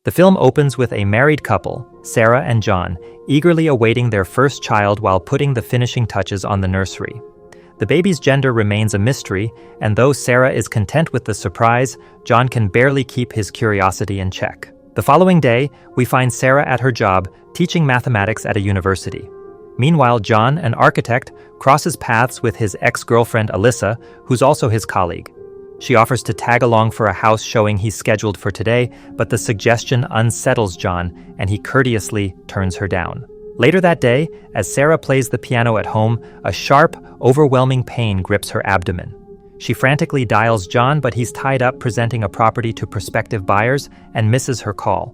The film opens with a married couple, Sarah and John, eagerly awaiting their first child while putting the finishing touches on the nursery. The baby's gender remains a mystery, and though Sarah is content with the surprise, John can barely keep his curiosity in check. The following day, we find Sarah at her job, teaching mathematics at a university. Meanwhile, John, an architect, crosses paths with his ex-girlfriend Alyssa, who's also his colleague. She offers to tag along for a house showing he's scheduled for today, but the suggestion unsettles John, and he courteously turns her down. Later that day, as Sarah plays the piano at home, a sharp, overwhelming pain grips her abdomen. She frantically dials John, but he's tied up presenting a property to prospective buyers and misses her call.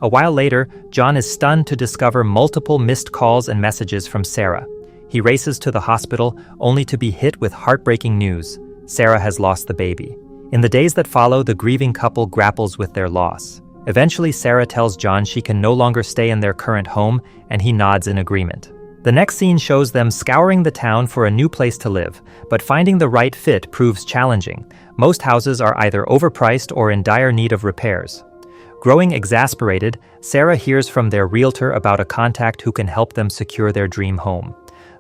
A while later, John is stunned to discover multiple missed calls and messages from Sarah. He races to the hospital, only to be hit with heartbreaking news. Sarah has lost the baby. In the days that follow, the grieving couple grapples with their loss. Eventually, Sarah tells John she can no longer stay in their current home, and he nods in agreement. The next scene shows them scouring the town for a new place to live, but finding the right fit proves challenging. Most houses are either overpriced or in dire need of repairs. Growing exasperated, Sarah hears from their realtor about a contact who can help them secure their dream home.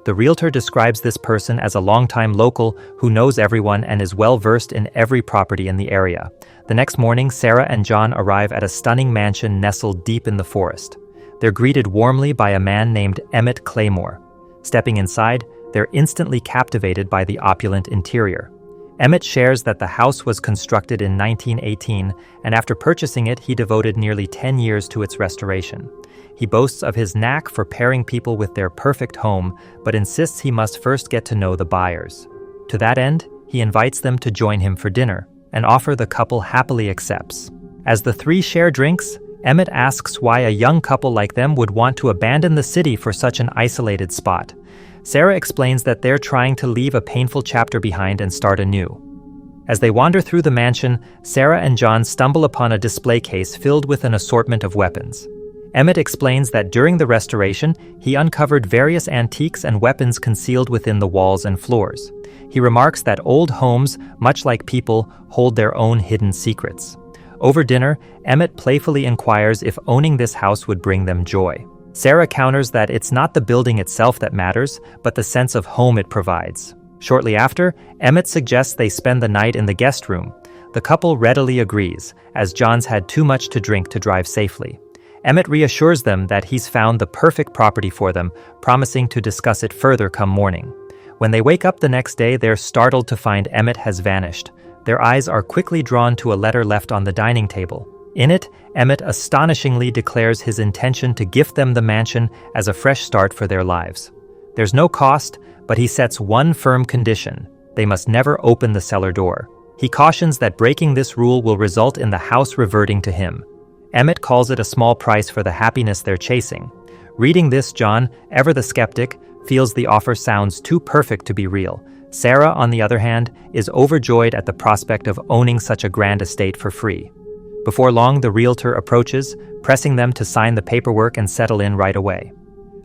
The realtor describes this person as a longtime local who knows everyone and is well-versed in every property in the area. The next morning, Sarah and John arrive at a stunning mansion nestled deep in the forest. They're greeted warmly by a man named Emmett Claymore. Stepping inside, they're instantly captivated by the opulent interior. Emmett shares that the house was constructed in 1918, and after purchasing it, he devoted nearly 10 years to its restoration. He boasts of his knack for pairing people with their perfect home, but insists he must first get to know the buyers. To that end, he invites them to join him for dinner, an offer the couple happily accepts. As the three share drinks, Emmett asks why a young couple like them would want to abandon the city for such an isolated spot. Sarah explains that they're trying to leave a painful chapter behind and start anew. As they wander through the mansion, Sarah and John stumble upon a display case filled with an assortment of weapons. Emmett explains that during the restoration, he uncovered various antiques and weapons concealed within the walls and floors. He remarks that old homes, much like people, hold their own hidden secrets. Over dinner, Emmett playfully inquires if owning this house would bring them joy. Sarah counters that it's not the building itself that matters, but the sense of home it provides. Shortly after, Emmett suggests they spend the night in the guest room. The couple readily agrees, as John's had too much to drink to drive safely. Emmett reassures them that he's found the perfect property for them, promising to discuss it further come morning. When they wake up the next day, they're startled to find Emmett has vanished. Their eyes are quickly drawn to a letter left on the dining table. In it, Emmett astonishingly declares his intention to gift them the mansion as a fresh start for their lives. There's no cost, but he sets one firm condition: they must never open the cellar door. He cautions that breaking this rule will result in the house reverting to him. Emmett calls it a small price for the happiness they're chasing. Reading this, John, ever the skeptic, feels the offer sounds too perfect to be real. Sarah, on the other hand, is overjoyed at the prospect of owning such a grand estate for free. Before long, the realtor approaches, pressing them to sign the paperwork and settle in right away.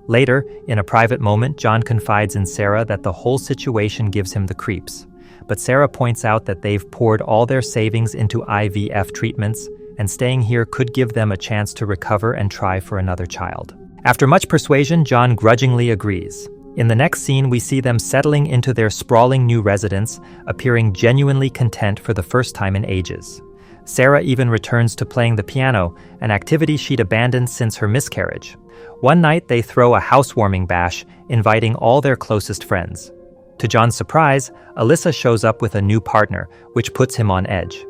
Later, in a private moment, John confides in Sarah that the whole situation gives him the creeps. But Sarah points out that they've poured all their savings into IVF treatments, and staying here could give them a chance to recover and try for another child. After much persuasion, John grudgingly agrees. In the next scene, we see them settling into their sprawling new residence, appearing genuinely content for the first time in ages. Sarah even returns to playing the piano, an activity she'd abandoned since her miscarriage. One night, they throw a housewarming bash, inviting all their closest friends. To John's surprise, Alyssa shows up with a new partner, which puts him on edge.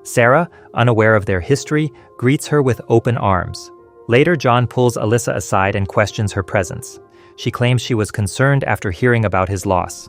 Sarah, unaware of their history, greets her with open arms. Later, John pulls Alyssa aside and questions her presence. She claims she was concerned after hearing about his loss.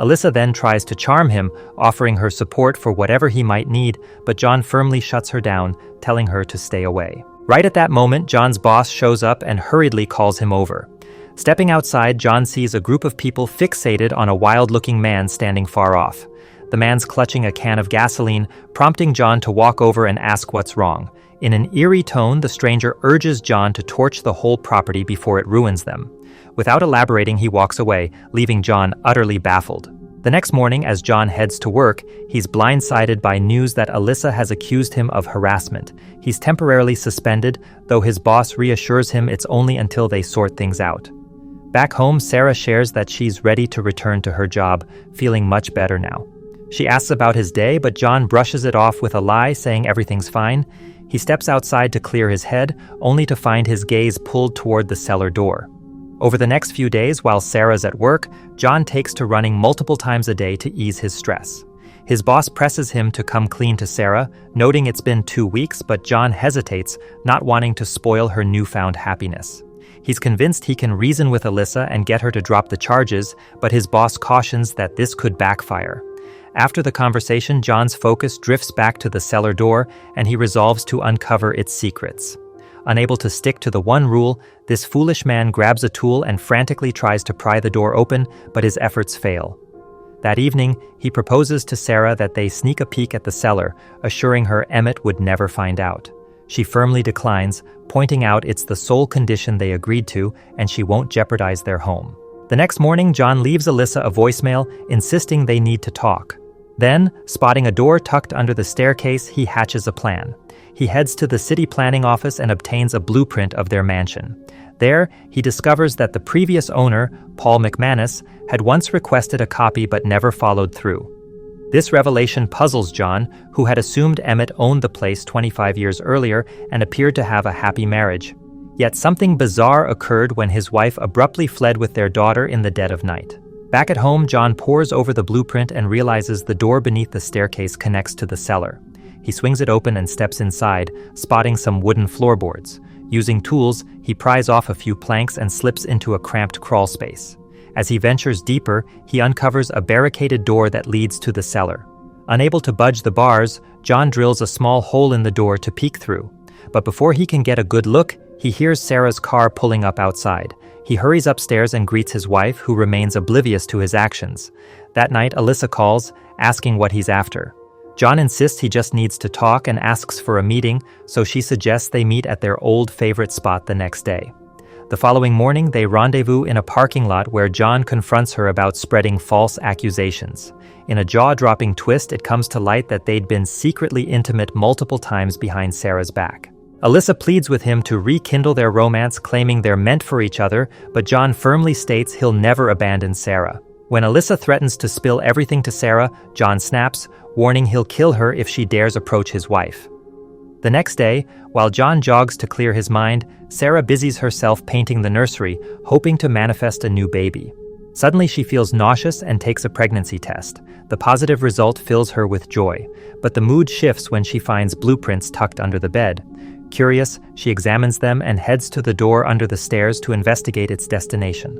Alyssa then tries to charm him, offering her support for whatever he might need, but John firmly shuts her down, telling her to stay away. Right at that moment, John's boss shows up and hurriedly calls him over. Stepping outside, John sees a group of people fixated on a wild-looking man standing far off. The man's clutching a can of gasoline, prompting John to walk over and ask what's wrong. In an eerie tone, the stranger urges John to torch the whole property before it ruins them. Without elaborating, he walks away, leaving John utterly baffled. The next morning, as John heads to work, he's blindsided by news that Alyssa has accused him of harassment. He's temporarily suspended, though his boss reassures him it's only until they sort things out. Back home, Sarah shares that she's ready to return to her job, feeling much better now. She asks about his day, but John brushes it off with a lie, saying everything's fine. He steps outside to clear his head, only to find his gaze pulled toward the cellar door. Over the next few days, while Sarah's at work, John takes to running multiple times a day to ease his stress. His boss presses him to come clean to Sarah, noting it's been 2 weeks, but John hesitates, not wanting to spoil her newfound happiness. He's convinced he can reason with Alyssa and get her to drop the charges, but his boss cautions that this could backfire. After the conversation, John's focus drifts back to the cellar door, and he resolves to uncover its secrets. Unable to stick to the one rule, this foolish man grabs a tool and frantically tries to pry the door open, but his efforts fail. That evening, he proposes to Sarah that they sneak a peek at the cellar, assuring her Emmett would never find out. She firmly declines, pointing out it's the sole condition they agreed to, and she won't jeopardize their home. The next morning, John leaves Alyssa a voicemail, insisting they need to talk. Then, spotting a door tucked under the staircase, he hatches a plan. He heads to the city planning office and obtains a blueprint of their mansion. There, he discovers that the previous owner, Paul McManus, had once requested a copy but never followed through. This revelation puzzles John, who had assumed Emmett owned the place 25 years earlier and appeared to have a happy marriage. Yet something bizarre occurred when his wife abruptly fled with their daughter in the dead of night. Back at home, John pores over the blueprint and realizes the door beneath the staircase connects to the cellar. He swings it open and steps inside, spotting some wooden floorboards. Using tools, he pries off a few planks and slips into a cramped crawl space. As he ventures deeper, he uncovers a barricaded door that leads to the cellar. Unable to budge the bars, John drills a small hole in the door to peek through. But before he can get a good look, he hears Sarah's car pulling up outside. He hurries upstairs and greets his wife, who remains oblivious to his actions. That night, Alyssa calls, asking what he's after. John insists he just needs to talk and asks for a meeting, so she suggests they meet at their old favorite spot the next day. The following morning, they rendezvous in a parking lot where John confronts her about spreading false accusations. In a jaw-dropping twist, it comes to light that they'd been secretly intimate multiple times behind Sarah's back. Alyssa pleads with him to rekindle their romance, claiming they're meant for each other, but John firmly states he'll never abandon Sarah. When Alyssa threatens to spill everything to Sarah, John snaps, warning he'll kill her if she dares approach his wife. The next day, while John jogs to clear his mind, Sarah busies herself painting the nursery, hoping to manifest a new baby. Suddenly she feels nauseous and takes a pregnancy test. The positive result fills her with joy, but the mood shifts when she finds blueprints tucked under the bed. Curious, she examines them and heads to the door under the stairs to investigate its destination.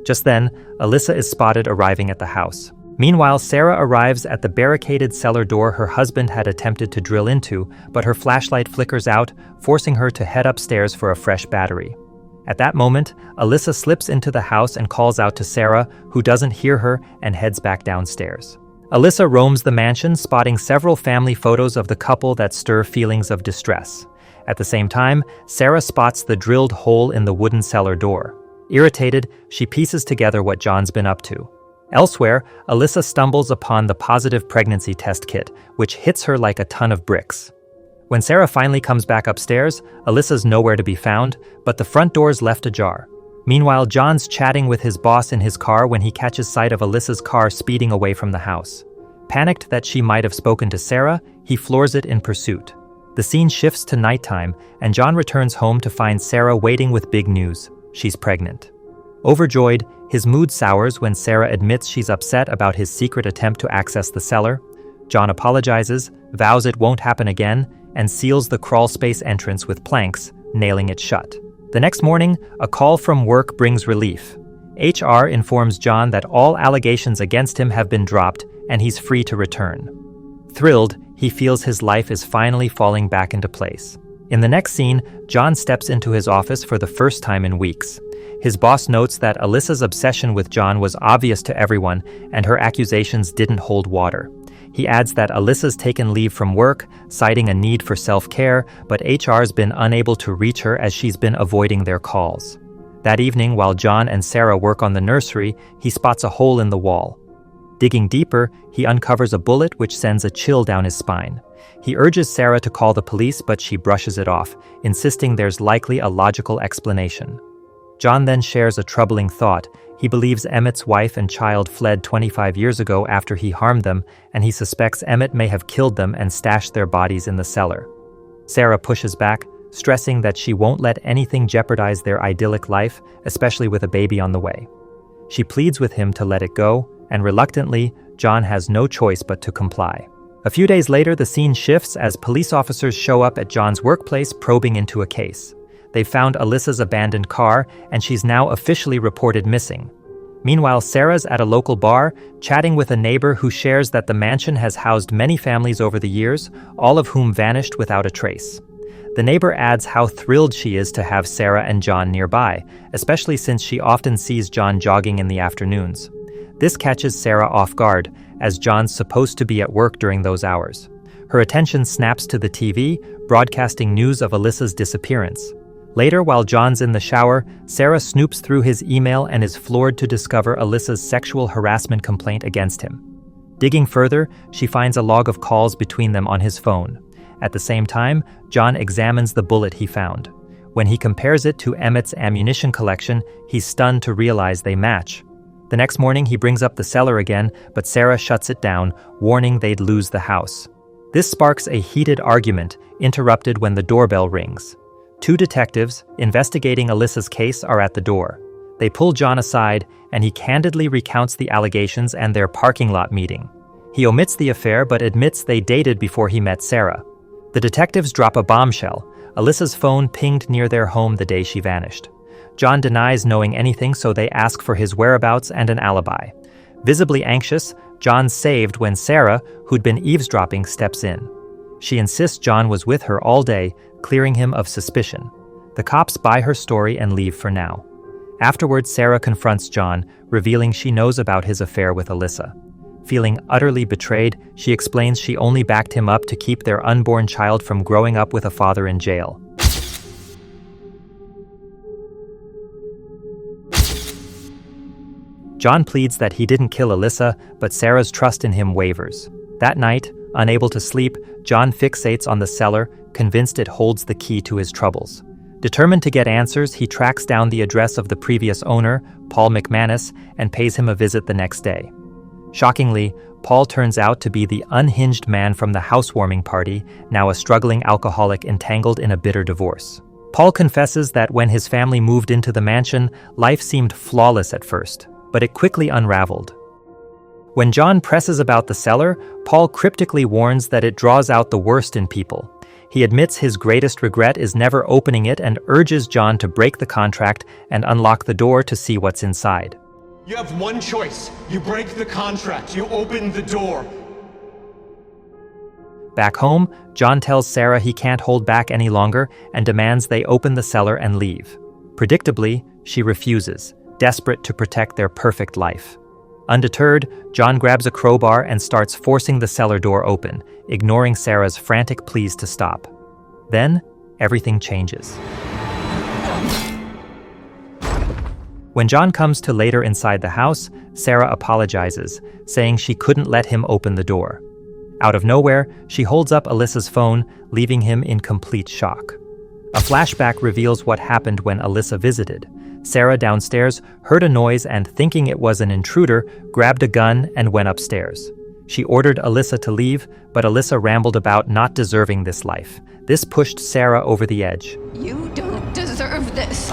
Just then, Alyssa is spotted arriving at the house. Meanwhile, Sarah arrives at the barricaded cellar door her husband had attempted to drill into, but her flashlight flickers out, forcing her to head upstairs for a fresh battery. At that moment, Alyssa slips into the house and calls out to Sarah, who doesn't hear her and heads back downstairs. Alyssa roams the mansion, spotting several family photos of the couple that stir feelings of distress. At the same time, Sarah spots the drilled hole in the wooden cellar door. Irritated, she pieces together what John's been up to. Elsewhere, Alyssa stumbles upon the positive pregnancy test kit, which hits her like a ton of bricks. When Sarah finally comes back upstairs, Alyssa's nowhere to be found, but the front door's left ajar. Meanwhile, John's chatting with his boss in his car when he catches sight of Alyssa's car speeding away from the house. Panicked that she might have spoken to Sarah, he floors it in pursuit. The scene shifts to nighttime, and John returns home to find Sarah waiting with big news. She's pregnant. Overjoyed, his mood sours when Sarah admits she's upset about his secret attempt to access the cellar. John apologizes, vows it won't happen again, and seals the crawl space entrance with planks, nailing it shut. The next morning, a call from work brings relief. HR informs John that all allegations against him have been dropped, and he's free to return. Thrilled, he feels his life is finally falling back into place. In the next scene, John steps into his office for the first time in weeks. His boss notes that Alyssa's obsession with John was obvious to everyone, and her accusations didn't hold water. He adds that Alyssa's taken leave from work, citing a need for self-care, but HR's been unable to reach her as she's been avoiding their calls. That evening, while John and Sarah work on the nursery, he spots a hole in the wall. Digging deeper, he uncovers a bullet which sends a chill down his spine. He urges Sarah to call the police, but she brushes it off, insisting there's likely a logical explanation. John then shares a troubling thought. He believes Emmett's wife and child fled 25 years ago after he harmed them, and he suspects Emmett may have killed them and stashed their bodies in the cellar. Sarah pushes back, stressing that she won't let anything jeopardize their idyllic life, especially with a baby on the way. She pleads with him to let it go, and reluctantly, John has no choice but to comply. A few days later, the scene shifts as police officers show up at John's workplace probing into a case. They found Alyssa's abandoned car, and she's now officially reported missing. Meanwhile, Sarah's at a local bar, chatting with a neighbor who shares that the mansion has housed many families over the years, all of whom vanished without a trace. The neighbor adds how thrilled she is to have Sarah and John nearby, especially since she often sees John jogging in the afternoons. This catches Sarah off guard, as John's supposed to be at work during those hours. Her attention snaps to the TV, broadcasting news of Alyssa's disappearance. Later, while John's in the shower, Sarah snoops through his email and is floored to discover Alyssa's sexual harassment complaint against him. Digging further, she finds a log of calls between them on his phone. At the same time, John examines the bullet he found. When he compares it to Emmett's ammunition collection, he's stunned to realize they match. The next morning, he brings up the cellar again, but Sarah shuts it down, warning they'd lose the house. This sparks a heated argument, interrupted when the doorbell rings. Two detectives, investigating Alyssa's case, are at the door. They pull John aside, and he candidly recounts the allegations and their parking lot meeting. He omits the affair but admits they dated before he met Sarah. The detectives drop a bombshell. Alyssa's phone pinged near their home the day she vanished. John denies knowing anything, so they ask for his whereabouts and an alibi. Visibly anxious, John's saved when Sarah, who'd been eavesdropping, steps in. She insists John was with her all day, clearing him of suspicion. The cops buy her story and leave for now. Afterwards, Sarah confronts John, revealing she knows about his affair with Alyssa. Feeling utterly betrayed, she explains she only backed him up to keep their unborn child from growing up with a father in jail. John pleads that he didn't kill Alyssa, but Sarah's trust in him wavers. That night, unable to sleep, John fixates on the cellar, convinced it holds the key to his troubles. Determined to get answers, he tracks down the address of the previous owner, Paul McManus, and pays him a visit the next day. Shockingly, Paul turns out to be the unhinged man from the housewarming party, now a struggling alcoholic entangled in a bitter divorce. Paul confesses that when his family moved into the mansion, life seemed flawless at first, but it quickly unraveled. When John presses about the cellar, Paul cryptically warns that it draws out the worst in people. He admits his greatest regret is never opening it and urges John to break the contract and unlock the door to see what's inside. You have one choice. You break the contract. You open the door. Back home, John tells Sarah he can't hold back any longer and demands they open the cellar and leave. Predictably, she refuses, desperate to protect their perfect life. Undeterred, John grabs a crowbar and starts forcing the cellar door open, ignoring Sarah's frantic pleas to stop. Then, everything changes. When John comes to later inside the house, Sarah apologizes, saying she couldn't let him open the door. Out of nowhere, she holds up Alyssa's phone, leaving him in complete shock. A flashback reveals what happened when Alyssa visited. Sarah downstairs heard a noise and, thinking it was an intruder, grabbed a gun and went upstairs. She ordered Alyssa to leave, but Alyssa rambled about not deserving this life. This pushed Sarah over the edge. You don't deserve this.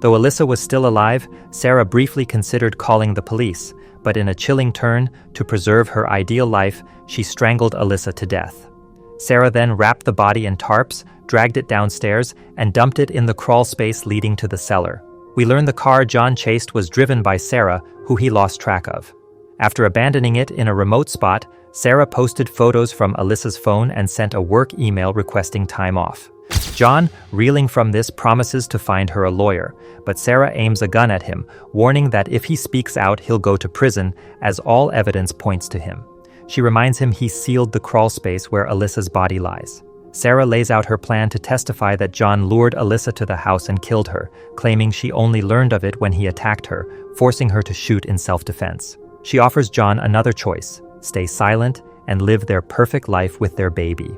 Though Alyssa was still alive, Sarah briefly considered calling the police, but in a chilling turn, to preserve her ideal life, she strangled Alyssa to death. Sarah then wrapped the body in tarps, dragged it downstairs, and dumped it in the crawl space leading to the cellar. We learn the car John chased was driven by Sarah, who he lost track of. After abandoning it in a remote spot, Sarah posted photos from Alyssa's phone and sent a work email requesting time off. John, reeling from this, promises to find her a lawyer, but Sarah aims a gun at him, warning that if he speaks out, he'll go to prison, as all evidence points to him. She reminds him he sealed the crawl space where Alyssa's body lies. Sarah lays out her plan to testify that John lured Alyssa to the house and killed her, claiming she only learned of it when he attacked her, forcing her to shoot in self-defense. She offers John another choice: stay silent and live their perfect life with their baby.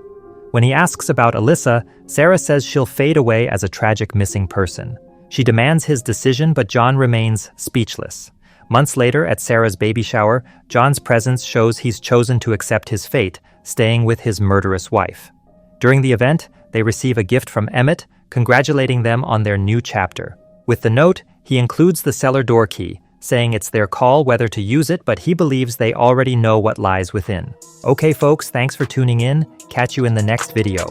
When he asks about Alyssa, Sarah says she'll fade away as a tragic missing person. She demands his decision, but John remains speechless. Months later, at Sarah's baby shower, John's presence shows he's chosen to accept his fate, staying with his murderous wife. During the event, they receive a gift from Emmett, congratulating them on their new chapter. With the note, he includes the cellar door key, saying it's their call whether to use it, but he believes they already know what lies within. Okay folks, thanks for tuning in. Catch you in the next video.